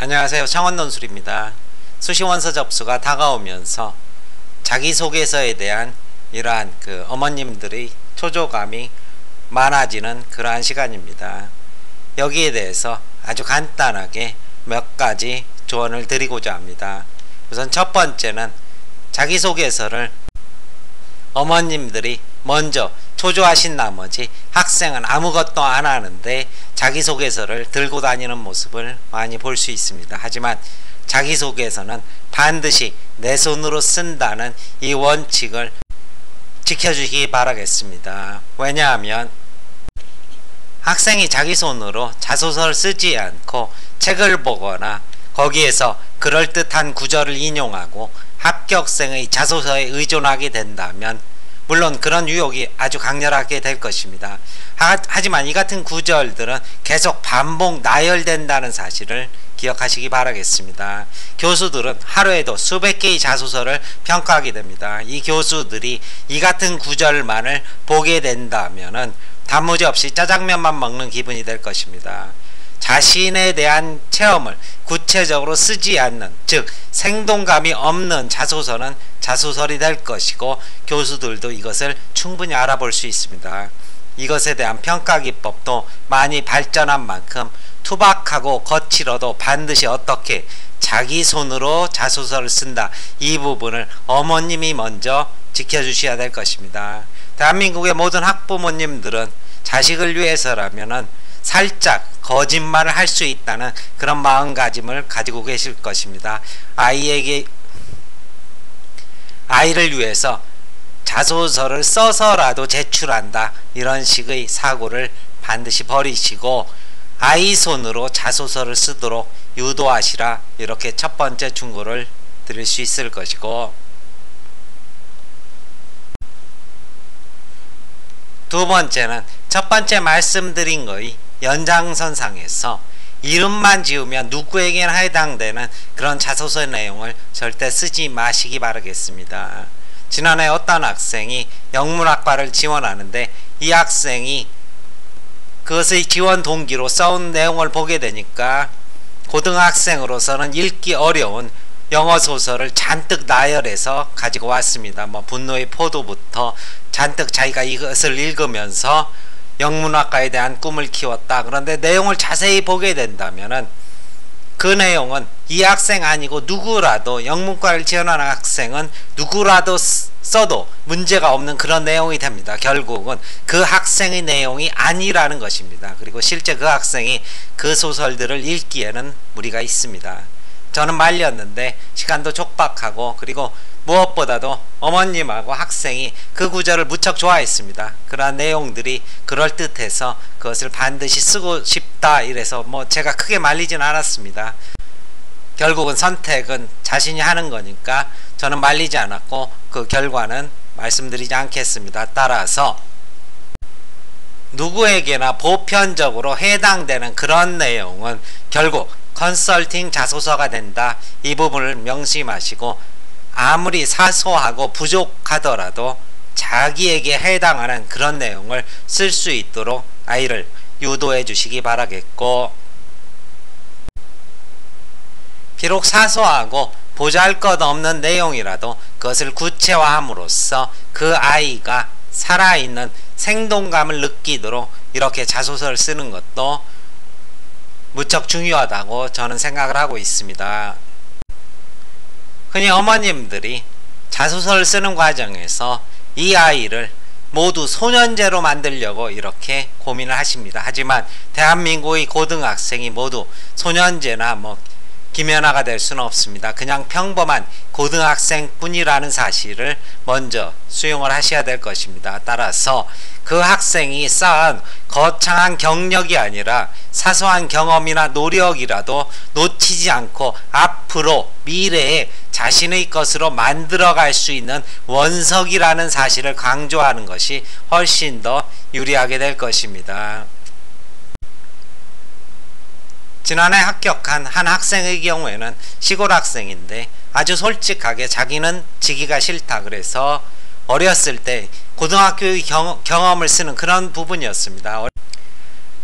안녕하세요. 창원논술입니다. 수시원서 접수가 다가오면서 자기소개서에 대한 이러한 어머님들의 초조감이 많아지는 그러한 시간입니다. 여기에 대해서 아주 간단하게 몇 가지 조언을 드리고자 합니다. 우선 첫 번째는 자기소개서를 어머님들이 먼저 초조하신 나머지 학생은 아무것도 안 하는데 자기소개서를 들고 다니는 모습을 많이 볼 수 있습니다. 하지만 자기소개서는 반드시 내 손으로 쓴다는 이 원칙을 지켜주시기 바라겠습니다. 왜냐하면 학생이 자기 손으로 자소서를 쓰지 않고 책을 보거나 거기에서 그럴듯한 구절을 인용하고 합격생의 자소서에 의존하게 된다면 물론 그런 유혹이 아주 강렬하게 될 것입니다. 하지만 이 같은 구절들은 계속 반복 나열된다는 사실을 기억하시기 바라겠습니다. 교수들은 하루에도 수백 개의 자소서를 평가하게 됩니다. 이 교수들이 이 같은 구절만을 보게 된다면은 단무지 없이 짜장면만 먹는 기분이 될 것입니다. 자신에 대한 체험을 구체적으로 쓰지 않는, 즉 생동감이 없는 자소서는 자소설이 될 것이고 교수들도 이것을 충분히 알아볼 수 있습니다. 이것에 대한 평가 기법도 많이 발전한 만큼 투박하고 거칠어도 반드시 어떻게 자기 손으로 자소서를 쓴다, 이 부분을 어머님이 먼저 지켜주셔야 될 것입니다. 대한민국의 모든 학부모님들은 자식을 위해서라면은 살짝 거짓말을 할 수 있다는 그런 마음가짐을 가지고 계실 것입니다. 아이를 위해서 자소서를 써서라도 제출한다, 이런 식의 사고를 반드시 버리시고 아이 손으로 자소서를 쓰도록 유도하시라, 이렇게 첫 번째 충고를 드릴 수 있을 것이고, 두 번째는 첫 번째 말씀드린 거의 연장선상에서 이름만 지으면 누구에게나 해당되는 그런 자소서 내용을 절대 쓰지 마시기 바라겠습니다. 지난해 어떤 학생이 영문학과를 지원하는데 이 학생이 그것의 지원 동기로 써온 내용을 보게 되니까 고등학생으로서는 읽기 어려운 영어 소설을 잔뜩 나열해서 가지고 왔습니다. 분노의 포도부터 잔뜩 자기가 이것을 읽으면서 영문학과에 대한 꿈을 키웠다. 그런데 내용을 자세히 보게 된다면은 그 내용은 이 학생 아니고 누구라도, 영문과를 지원하는 학생은 누구라도 써도 문제가 없는 그런 내용이 됩니다. 결국은 그 학생의 내용이 아니라는 것입니다. 그리고 실제 그 학생이 그 소설들을 읽기에는 무리가 있습니다. 저는 말렸는데 시간도 촉박하고, 그리고 무엇보다도 어머님하고 학생이 그 구절을 무척 좋아했습니다. 그러한 내용들이 그럴듯해서 그것을 반드시 쓰고 싶다 이래서 제가 크게 말리진 않았습니다. 결국은 선택은 자신이 하는 거니까 저는 말리지 않았고 그 결과는 말씀드리지 않겠습니다. 따라서 누구에게나 보편적으로 해당되는 그런 내용은 결국 컨설팅 자소서가 된다, 이 부분을 명심하시고 아무리 사소하고 부족하더라도 자기에게 해당하는 그런 내용을 쓸 수 있도록 아이를 유도해 주시기 바라겠고, 비록 사소하고 보잘것없는 내용이라도 그것을 구체화함으로써 그 아이가 살아있는 생동감을 느끼도록 이렇게 자소서를 쓰는 것도 무척 중요하다고 저는 생각을 하고 있습니다. 흔히 어머님들이 자소서를 쓰는 과정에서 이 아이를 모두 소년제로 만들려고 이렇게 고민을 하십니다. 하지만 대한민국의 고등학생이 모두 소년제나 김연아가 될 수는 없습니다. 그냥 평범한 고등학생뿐이라는 사실을 먼저 수용을 하셔야 될 것입니다. 따라서 그 학생이 쌓은 거창한 경력이 아니라 사소한 경험이나 노력이라도 놓치지 않고 앞으로 미래에 자신의 것으로 만들어갈 수 있는 원석이라는 사실을 강조하는 것이 훨씬 더 유리하게 될 것입니다. 지난해 합격한 한 학생의 경우에는 시골 학생인데 아주 솔직하게 자기는 지기가 싫다 그래서 어렸을 때 고등학교의 경험을 쓰는 그런 부분이었습니다.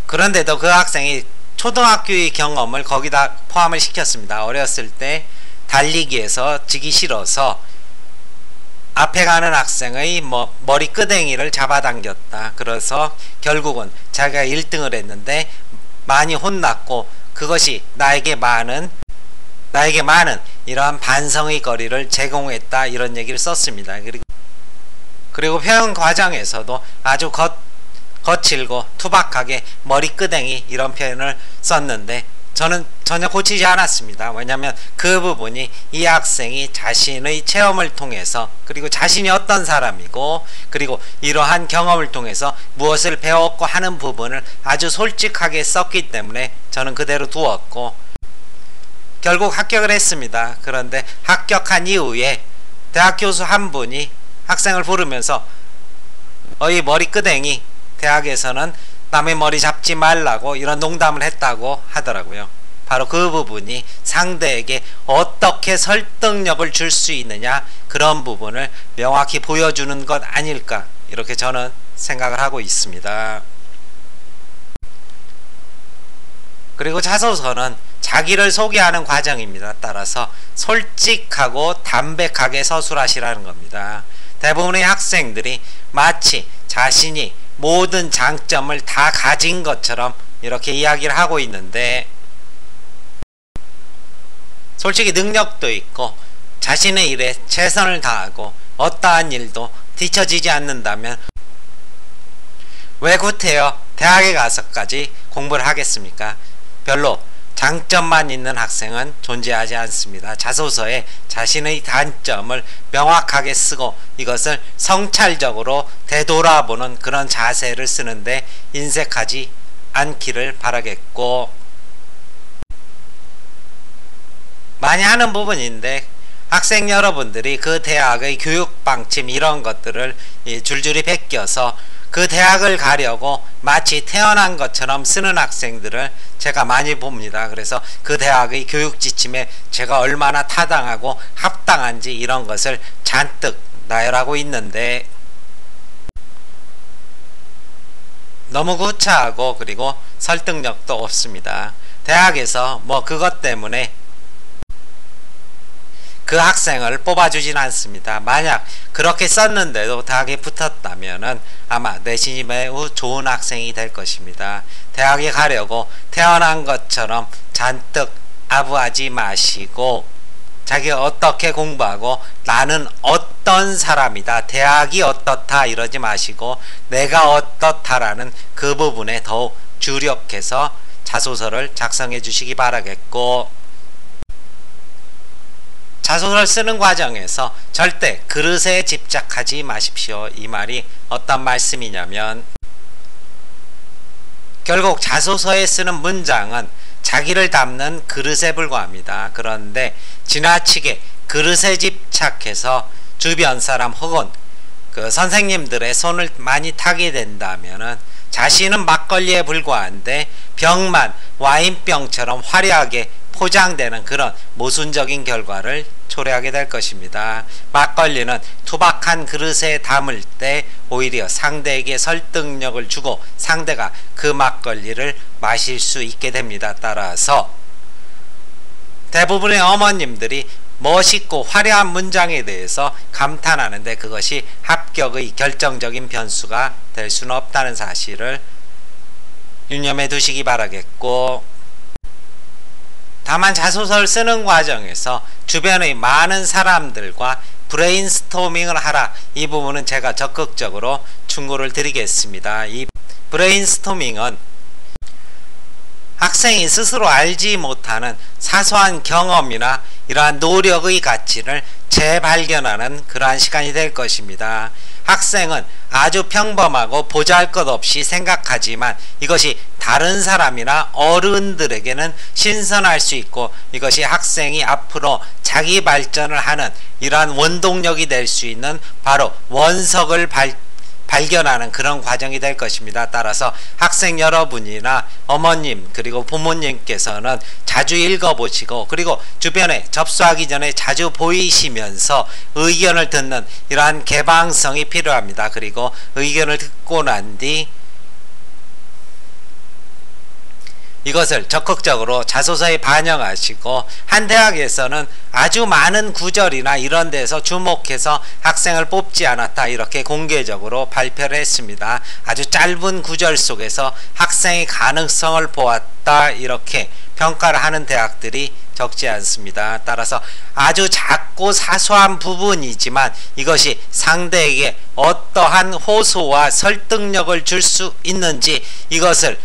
그런데도 그 학생이 초등학교의 경험을 거기다 포함을 시켰습니다. 어렸을 때 달리기에서 지기 싫어서 앞에 가는 학생의 머리 끄댕이를 잡아당겼다. 그래서 결국은 자기가 1등을 했는데 많이 혼났고 그것이 나에게 많은 이러한 반성의 거리를 제공했다. 이런 얘기를 썼습니다. 그리고 표현 과정에서도 아주 거칠고 투박하게 머리 끄댕이 이런 표현을 썼는데 저는 전혀 고치지 않았습니다. 왜냐하면 그 부분이 이 학생이 자신의 체험을 통해서 그리고 자신이 어떤 사람이고 그리고 이러한 경험을 통해서 무엇을 배웠고 하는 부분을 아주 솔직하게 썼기 때문에 저는 그대로 두었고 결국 합격을 했습니다. 그런데 합격한 이후에 대학 교수 한 분이 학생을 부르면서 어이 머리 끄댕이, 대학에서는 남의 머리 잡지 말라고 이런 농담을 했다고 하더라고요. 바로 그 부분이 상대에게 어떻게 설득력을 줄 수 있느냐, 그런 부분을 명확히 보여주는 것 아닐까, 이렇게 저는 생각을 하고 있습니다. 그리고 자소서는 자기를 소개하는 과정입니다. 따라서 솔직하고 담백하게 서술하시라는 겁니다. 대부분의 학생들이 마치 자신이 모든 장점을 다 가진 것처럼 이렇게 이야기를 하고 있는데, 솔직히 능력도 있고 자신의 일에 최선을 다하고 어떠한 일도 뒤처지지 않는다면 왜 구태여 대학에 가서까지 공부를 하겠습니까? 별로 장점만 있는 학생은 존재하지 않습니다. 자소서에 자신의 단점을 명확하게 쓰고 이것을 성찰적으로 되돌아보는 그런 자세를 쓰는데 인색하지 않기를 바라겠고, 많이 하는 부분인데 학생 여러분들이 그 대학의 교육 방침 이런 것들을 줄줄이 베껴서 그 대학을 가려고 마치 태어난 것처럼 쓰는 학생들을 제가 많이 봅니다. 그래서 그 대학의 교육 지침에 제가 얼마나 타당하고 합당한지 이런 것을 잔뜩 나열하고 있는데, 너무 구차하고 그리고 설득력도 없습니다. 대학에서 그것 때문에 그 학생을 뽑아주진 않습니다. 만약 그렇게 썼는데도 대학에 붙었다면은 아마 내신이 매우 좋은 학생이 될 것입니다. 대학에 가려고 태어난 것처럼 잔뜩 아부하지 마시고, 자기가 어떻게 공부하고 나는 어떤 사람이다, 대학이 어떻다 이러지 마시고 내가 어떻다라는 그 부분에 더욱 주력해서 자소서를 작성해 주시기 바라겠고, 자소서를 쓰는 과정에서 절대 그릇에 집착하지 마십시오. 이 말이 어떤 말씀이냐면, 결국 자소서에 쓰는 문장은 자기를 담는 그릇에 불과합니다. 그런데 지나치게 그릇에 집착해서 주변 사람 혹은 그 선생님들의 손을 많이 타게 된다면은 자신은 막걸리에 불과한데 병만 와인병처럼 화려하게 포장되는 그런 모순적인 결과를 초래하게 될 것입니다. 막걸리는 투박한 그릇에 담을 때 오히려 상대에게 설득력을 주고 상대가 그 막걸리를 마실 수 있게 됩니다. 따라서 대부분의 어머님들이 멋있고 화려한 문장에 대해서 감탄하는데 그것이 합격의 결정적인 변수가 될 수는 없다는 사실을 유념해 두시기 바라겠고, 다만 자소서를 쓰는 과정에서 주변의 많은 사람들과 브레인스토밍을 하라, 이 부분은 제가 적극적으로 충고를 드리겠습니다. 이 브레인스토밍은 학생이 스스로 알지 못하는 사소한 경험이나 이러한 노력의 가치를 재발견하는 그러한 시간이 될 것입니다. 학생은 아주 평범하고 보잘것없이 생각하지만 이것이 다른 사람이나 어른들에게는 신선할 수 있고, 이것이 학생이 앞으로 자기 발전을 하는 이러한 원동력이 될 수 있는 바로 원석을 발견하는 그런 과정이 될 것입니다. 따라서 학생 여러분이나 어머님 그리고 부모님께서는 자주 읽어보시고, 그리고 주변에 접수하기 전에 자주 보이시면서 의견을 듣는 이러한 개방성이 필요합니다. 그리고 의견을 듣고 난 뒤 이것을 적극적으로 자소서에 반영하시고 한 대학에서는 아주 많은 구절이나 이런 데서 주목해서 학생을 뽑지 않았다 이렇게 공개적으로 발표를 했습니다. 아주 짧은 구절 속에서 학생의 가능성을 보았다 이렇게 평가를 하는 대학들이 적지 않습니다. 따라서 아주 작고 사소한 부분이지만 이것이 상대에게 어떠한 호소와 설득력을 줄 수 있는지 이것을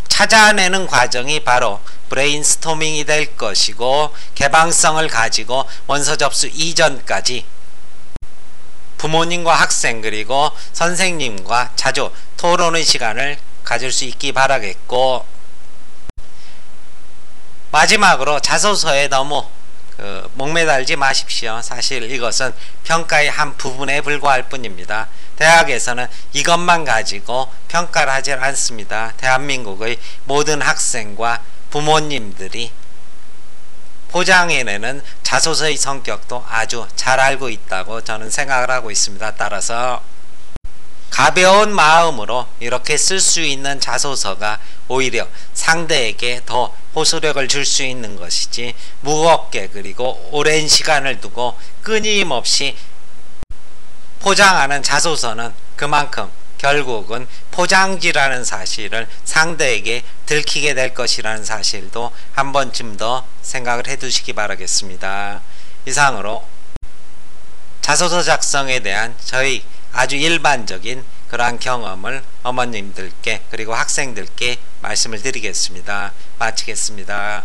찾아내는 과정이 바로 브레인스토밍이 될 것이고, 개방성을 가지고 원서 접수 이전까지 부모님과 학생 그리고 선생님과 자주 토론의 시간을 가질 수 있기 바라겠고, 마지막으로 자소서에 너무 목매달지 마십시오. 사실 이것은 평가의 한 부분에 불과할 뿐입니다. 대학에서는 이것만 가지고 평가를 하지 않습니다. 대한민국의 모든 학생과 부모님들이 포장해내는 자소서의 성격도 아주 잘 알고 있다고 저는 생각을 하고 있습니다. 따라서 가벼운 마음으로 이렇게 쓸 수 있는 자소서가 오히려 상대에게 더 호소력을 줄 수 있는 것이지, 무겁게 그리고 오랜 시간을 두고 끊임없이 포장하는 자소서는 그만큼 결국은 포장지라는 사실을 상대에게 들키게 될 것이라는 사실도 한 번쯤 더 생각을 해 두시기 바라겠습니다. 이상으로 자소서 작성에 대한 저희 아주 일반적인 그러한 경험을 어머님들께 그리고 학생들께 말씀을 드리겠습니다. 마치겠습니다.